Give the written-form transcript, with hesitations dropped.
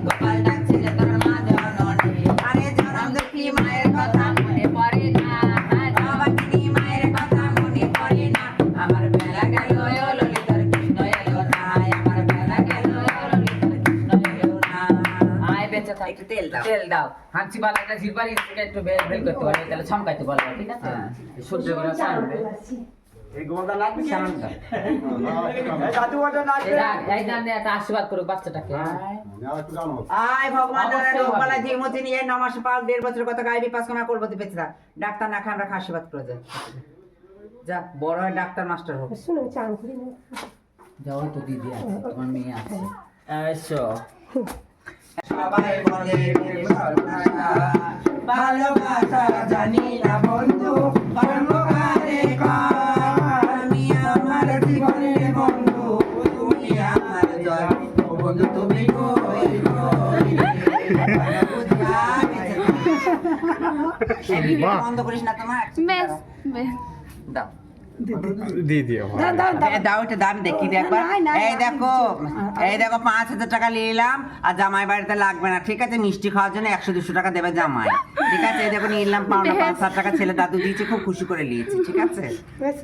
গোপাল ডাকছিল তোর মা জননী, আরে জনম দুঃখী মায়ের কথা মনে পড়ে না, জবাকিনী মায়ের কথা মনে পড়ে না, আমার বেলা গেল ললিতার কৃষ্ণ এলো না, আমার বেলা গেল ললিতার কৃষ্ণ এলো না। আয় বেঁচে থাক, একটু তেল দাও। তেল দাও, হাঁচি বালা একটা জিরবারি থেকে একটু বের বের করতে পারবে, তাহলে ছমকাইতে পারবে, ঠিক আছে? সহ্য করে টানবে। সামনে। এই দানে একটা আশীর্বাদ করুক বাচ্চাটাকে। আয় ভগবান রূপবালা জীবতী নিয়ে নমাস পাল 1.5 বছর কথা গাইবি পাস কমা করবো তুই বেঁচে থাক। ডাক্তার না খায় আমরা আশীর্বাদ করে যাই। যা বড় হয় ডাক্তার মাস্টার হোক। শুনো চান করি না যাও তো দিদি আছে, তোমার মেয়ে আছে। এসো। সবাই বলে ভালোবাসা জানি না বন্ধু, কর্মকারে আমি আমার জীবনের বন্ধু, তুমি আমার জয় ও বন্ধু তুমি কই বন্ধ করিস না তোমার দাও দাও এটা দাম দেখি দেখবা। এই দেখো 5,000 টাকা নিলাম, আর জামাই বাড়িতে লাগবে না, ঠিক আছে? মিষ্টি খাওয়ার জন্য 100-200 টাকা দেবে জামাই, ঠিক আছে? এই দেখো নিলাম পাওনা 5,000 টাকা ছেলে দাদু দিয়েছে, খুব খুশি করে নিয়েছি, ঠিক আছে? বেশ